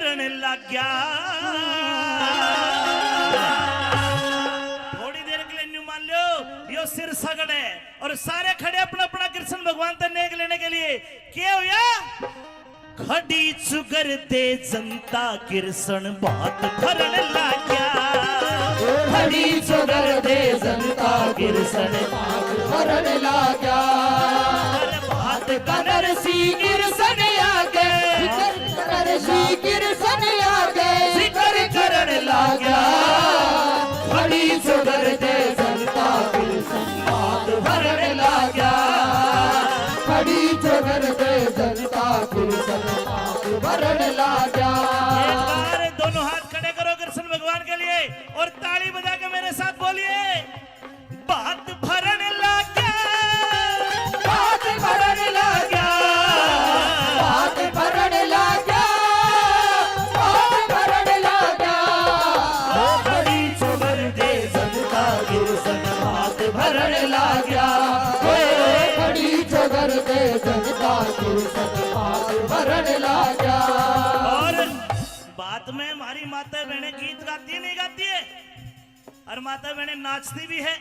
करने लग गया। थोड़ी देर के लिए न्यू मान लो यो सिर सगड़ है और सारे खड़े अपना अपना कृष्ण भगवान तक नेक लेने के लिए। क्या हुआ? खड़ी चुगर दे जनता कृष्ण बात करने लग गया। खड़ी चुगर दे जनता कृष्ण बात करने लग गया। बात कदर सी कृष्ण आगे, कदर सी कृष्ण आगे जिक्र करने लग गया। खड़ी चुगर दे जनता कृष्ण बात करने लग गया। खड़ी चुगर दे जनता कृष्ण बात करने लग गया। एक बार दोनों हाथ खड़े करो कृष्ण भगवान के लिए और ताली बजा के मेरे साथ बोलिए, बात भरने लग गया। बात भरने लग गया। बात भरने लग गया। बात भरने लग गया। खड़ी चुगर दे जनता कृष्ण बात भरने लग गया। खड़ी चुगर दे जनता कृष्ण बात भरने लग गया। और बात में हमारी माता बहनें गीत गाती है नहीं गाती है, और माता बहनें नाचती भी है।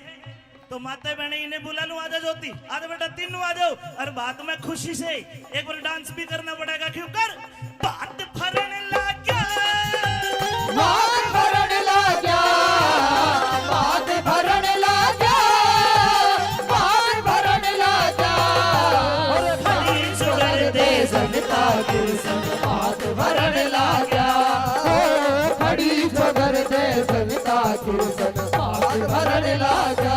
तो माता बहनें इन्हें बुला लूं आजा ज्योति, आज बेटा तीनों आ जाओ। और बात में खुशी से एक बार डांस भी करना पड़ेगा। क्यों कर? बात भरने लग गया। बात भरने लग गया। बात भरने लग गया। बात भरने लग गया। खड़ी चुगर दे जनता कृष्ण बात भरने लग गया। खड़ी चुगर दे जनता कृष्ण बात भरने लग गया।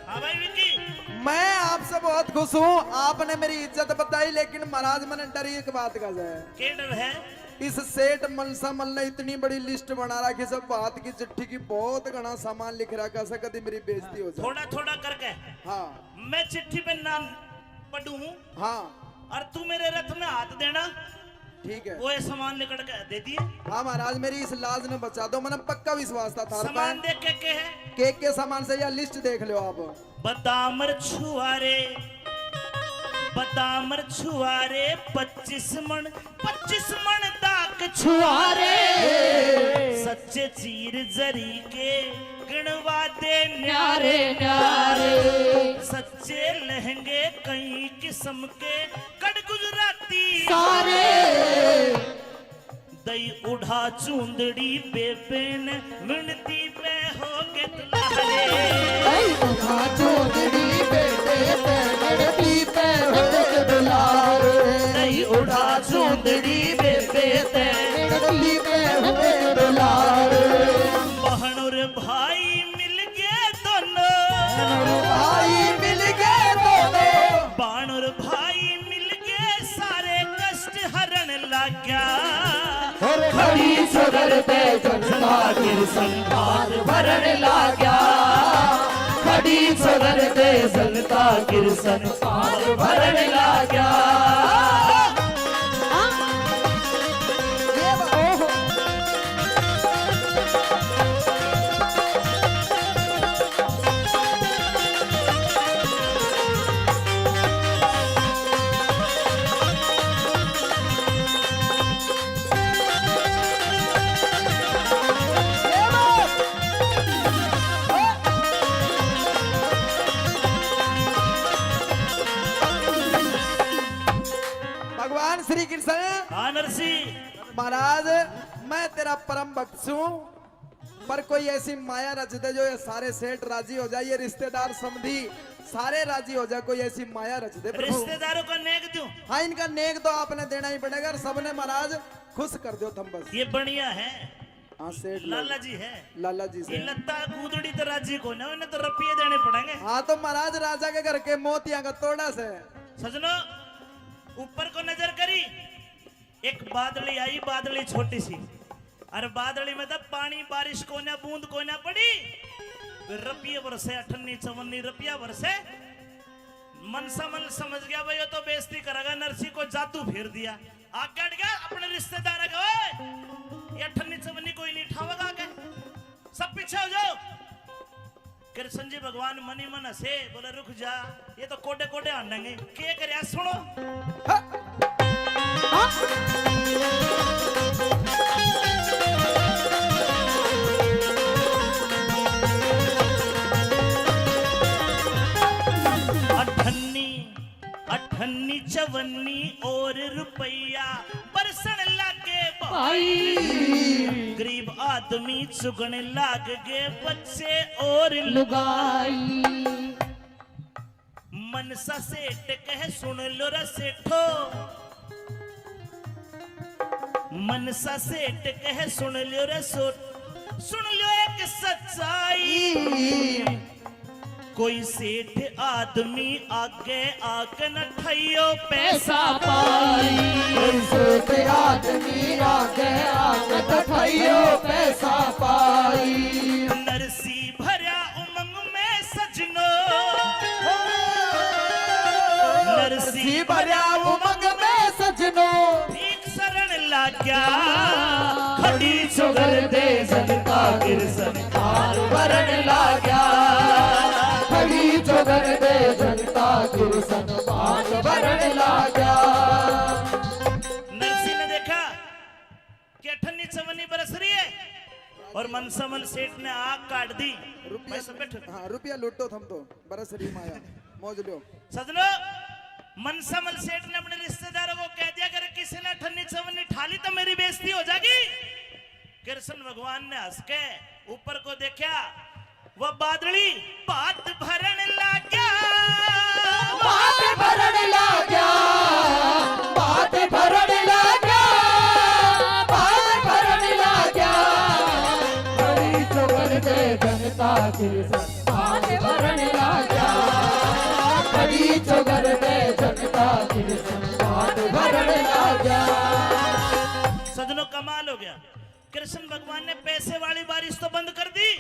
हाँ भाई विकी, मैं आपसे बहुत खुश हूँ। आपने मेरी इज्जत बताई, लेकिन महाराज मैंने डरी एक बात का जाए। क्या डर है? इस सेठ मनसा मल ने इतनी बड़ी लिस्ट बना रखी, सब बात की चिट्ठी की बहुत घना सामान लिख रखा, ऐसा कभी मेरी बेइज्जती हो जाए। थोड़ा थोड़ा करके हाँ मैं चिट्ठी पे नाम पढ़ू हाँ और तू मेरे रथ में हाथ देना, ठीक है। वो ये सामान निकल के दे दिए। हाँ महाराज, मेरी इस लाज ने बचा दो, मैंने पक्का विश्वास था। सामान देख के है केक के सामान से या लिस्ट देख लो आप। बदामर छुआरे, बदामर छुआरे 25 मन दाक छुआरे सच्चे चीर जरी के गणवा दे न्यारे न्यारे। सच्चे लहंगे कई किस्म के कड़ गुजराती सारे दई उड़ा चूंदड़ी बेबेन मिनती पे हो के तुलारे। उठा चोदड़ी बेटे पे गड़ती पे हो के दुलारे। दई उड़ा चूंदड़ी बेबे ते गड़ती पे हो के दुलारे। बहन और भाई मिल गए दोनों, भाई मिल गए दोनों। बाण और भाई मिल गए, सारे कष्ट हरण लग गया। खड़ी चुगर दे जनता कृष्ण बात भरने लग गया। खड़ी चुगर दे जनता कृष्ण बात भरने लग गया। भगवान श्री कृष्ण हाँ नरसी, महाराज, मैं तेरा परम भक्त हूँ, पर कोई ऐसी माया रच दे जो ये सारे सेठ राजी हो जाए, ये रिश्तेदार समधी सारे राजी हो जाए, कोई ऐसी माया रच दे प्रभु। रिश्तेदारों का नेक दूं। हाँ, इनका नेक तो आपने देना ही पड़ेगा। सबने महाराज खुश कर दो तुम बस। ये बढ़िया है, हाँ सेठ लाला जी है। लाला जी ये से। लत्ता कूदड़ी तो राजी को ना, उन्हें तो रुपये देने पड़ेंगे। हाँ तो महाराज राजा के घर के मोतिया का तोड़ा से। सजनो ऊपर को नजर करी, एक बादली आई, बादली छोटी सी, और बादली में तो पानी बारिश को ना बूंद को ना पड़ी, रुपये बरसे 58-54 रुपया बरसे। मन समझ गया भाई ये तो बेइज्जती करेगा, नरसी को जादू फेर दिया। आगे हट गया अपने रिश्तेदार का, ये 58-54 कोई नहीं ठावेगा के, सब पीछे हो जाओ। कृष्ण जी भगवान मनी मन से बोले रुक जा, ये तो कोडे कोडे आनेंगे, के करे सुनो। अठन्नी 54 और रुपया बरसन लागे भाई, गरीब आदमी चुगने लाग गए बच्चे और लुगाई। मनसा सेठ कहे सुन लो रे सेठो, मनसा सेठ कहे सुन लो रे सुन लो एक सच्चाई। कोई सेठ आदमी आगे आके न ठइयो पैसा पाई, कोई सेठ आदमी आगे आके न ठइयो पैसा पाई। नरसी भरा उमंग में सजनो, नरसी भरा उमंग में सजनो, ठीक शरण लाग्या, खड़ी चुगर दे जनता गिरसन हार भरण लाग्या, खड़ी चुगर दे जनता गिरसन हार भरण लाग्या। नरसी ने देखा कि 58-54 बरस रही है और मनसामल सेठ ने आग काट दी। हाँ रुपया लूटो थम तो बरस रही माया मौज लो। सजनो मनसामल सेठ ने अपने रिश्तेदारों को कह दिया अगर किसी ने 58-54 ठाली तो मेरी बेइज्जती हो जाएगी। कृष्ण भगवान ने हंस के ऊपर को देखा, वो बादली बात भरण लाग्या, बात भरण लाग्या, बात भरण लाग्या, बात भरण लाग्या। खड़ी चुगर दे जनता गिरसन बात भरण लाग्या, खड़ी चुगर दे जनता गिरसन बात भरण लाग्या। सजनों कमाल हो गया, कृष्ण भगवान ने पैसे वाली बारिश तो बंद कर दी,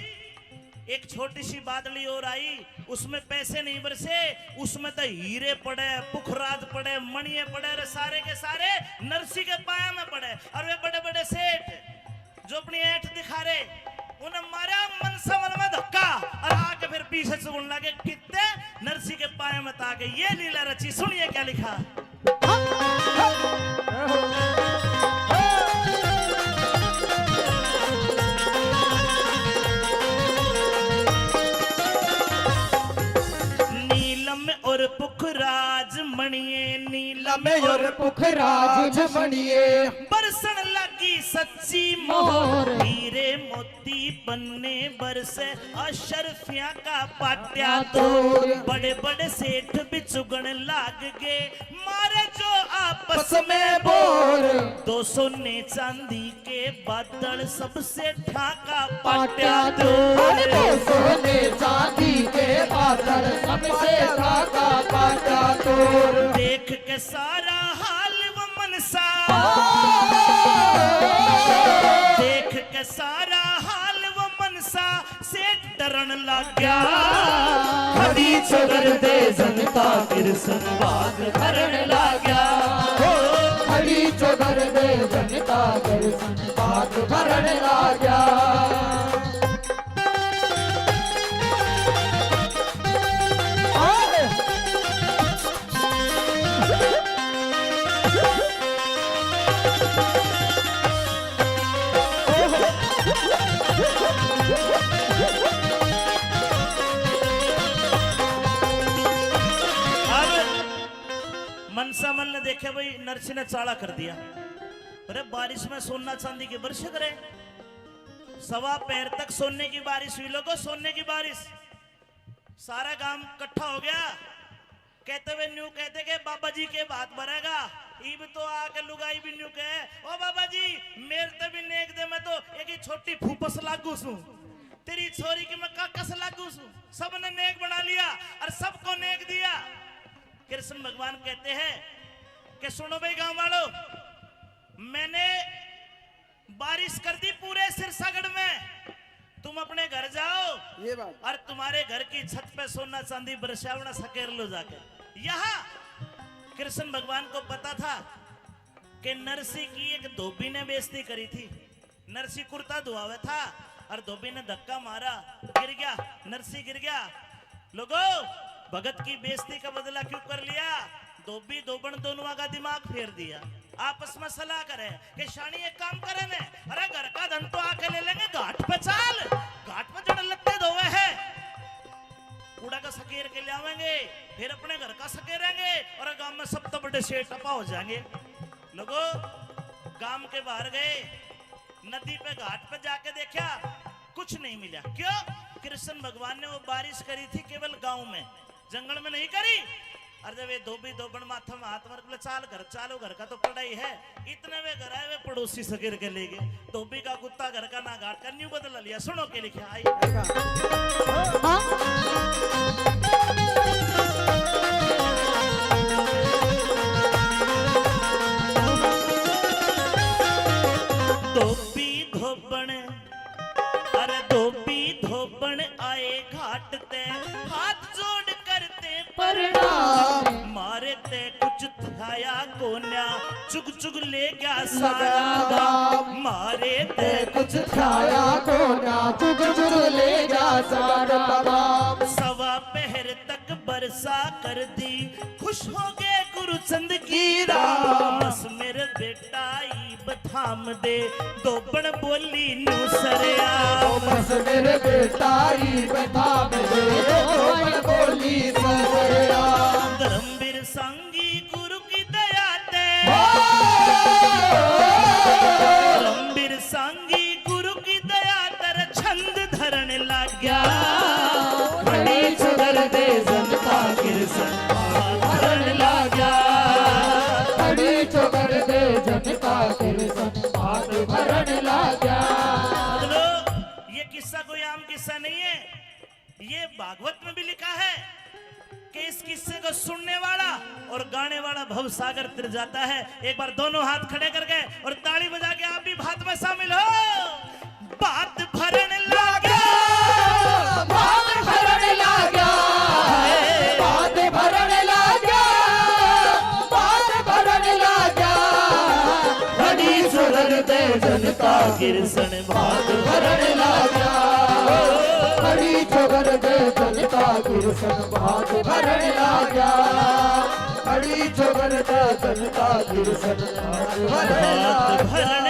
एक छोटी सी बादली और आई, उसमें पैसे नहीं बरसे, उसमें तो हीरे पड़े, पुखराज पड़े, मणिये पड़े, सारे के सारे नरसी के पाया में पड़े। और वे बड़े बड़े सेठ जो अपनी ऐठ दिखा रहे, उन्हें मारा मनसामल में धक्का और आके फिर पीछे से बोलने लगे कितने नरसी के पाया में ताके। ये लीला रची, सुनिए क्या लिखा। और पुखराज मणिये, नीलम और पुखराज मणिये, बरसन लगी सच्ची मोहर, हीरे मोती बनने बरसे अशरफिया का पाट्या तोड़। बड़े बड़े सेठ भी चुगन लाग गए, मारे जो आपस में बोर। 2 सोने चांदी के बादल सबसे ठाका पाट्या तोड़, 2 सोने चांदी के बादल सबसे ठाका पाट्या तोड़। देख के सारा हाल वो मनसा, देख के सारा हाल वो मनसा से डरन लग गया। खड़ी चुगर दे जनता कृष्ण बाग भरण लग गया, खड़ी चुगर दे जनता कृष्ण बाग भरण लग गया। मनसामल ने देखे भाई नरसी ने चाड़ा कर दिया, अरे बारिश में सोना चांदी के वर्ष करे, 1.25 पैर तक सोने की बारिश हुई। लोगों सोने की बारिश, सारा गांव इकट्ठा हो गया कहते हुए न्यू कहते के बाबा जी के बात भरेगा इब तो आके लुगाई भी न्यू कहे ओ बाबा जी मेरे ते भी नेक दे मैं तो एक ही छोटी फूफस लागू सू तेरी छोरी की मैं काकस लागू सू सबने नेक बना लिया और सबको नेक दिया। कृष्ण भगवान कहते हैं कि सुनो भाई गांव वालों, मैंने बारिश कर दी पूरे सिरसागढ़ में, तुम अपने घर जाओ ये बात और तुम्हारे घर की छत पे सोना चांदी बरसावना सकेर लो जाके। यहाँ कृष्ण भगवान को पता था कि नरसी की एक धोबी ने बेइज्जती करी थी। नरसी कुर्ता धुआवे था और धोबी ने धक्का मारा, गिर गया, नरसी गिर गया। लोगों, भगत की बेइज्जती का बदला क्यों कर लिया? धोबी धोबन दोनों का दिमाग फेर दिया, आपस में सलाह करे कि शानी एक काम करे ने, अरे घर का धन तो आके ले लेंगे, घाट पे चाल, घाट पे जड़ लगते धोवे है, कूड़ा का सकेर के ले आवेंगे, फिर अपने घर का सकेरेंगे और गांव में सब तो बड़े शेर टपा हो जाएंगे। लोगों, गांव के बाहर गए, नदी पे घाट पे जाके देखा, कुछ नहीं मिला। क्यों? कृष्ण भगवान ने वो बारिश करी थी केवल गांव में, जंगल में नहीं करी। और जब ये धोबी धोबन माथा में हाथ मार बोले चाल घर चालो, घर का तो पढ़ाई है, इतने वे घर आए वे पड़ोसी सकेर के ले गए। धोबी का कुत्ता घर का ना घाट का न्यू बदला लिया। सुनो के लिखे आई धोबी धोबन, अरे धोबी धोबन आए घाट ते, हाथ जोड़ करते प्रणाम मारे ते कुछ थाया कोन्या, चुग चुग ले गया सारा गांव, मारे ते कुछ खाया को ना चुग चुग ले जा सारा गांव। सवा पहर तक बरसा कर दी, खुश हो गए गुरुचंद की राम। बस मेरे बेटा ईब थाम दे, दोबन बोली न्यू सरया। बस मेरे बेटा ही बता दे, दोबन बोली सरया। धर्मवीर संगी गुरु की दया ते, धर्मवीर संगी गुरु की दया तर छंद धरण लग गया। बड़ी सुधर दे जनता कृष्ण भरण लागा, बड़ी सुधर दे जनता कृष्ण हाथ भरण लागा। मतलब ये किस्सा कोई आम किस्सा नहीं है, ये भागवत में भी लिखा है कि इस किस्से को सुनने वाला और गाने वाला भव सागर तिर जाता है। एक बार दोनों हाथ खड़े करके और ताली बजा के आप भी बात में शामिल हो। बात भरण लागा, बात भरण लागा, बात भरण लागा, बात भरण लागा। बड़ी सुधर दे जनता कृष्ण बात भरण लागा, बड़ी सुधर दे जनता कृष्ण बात भरण लागा, बड़ी सुधर दे जनता कृष्ण बात भरण लागा। भरण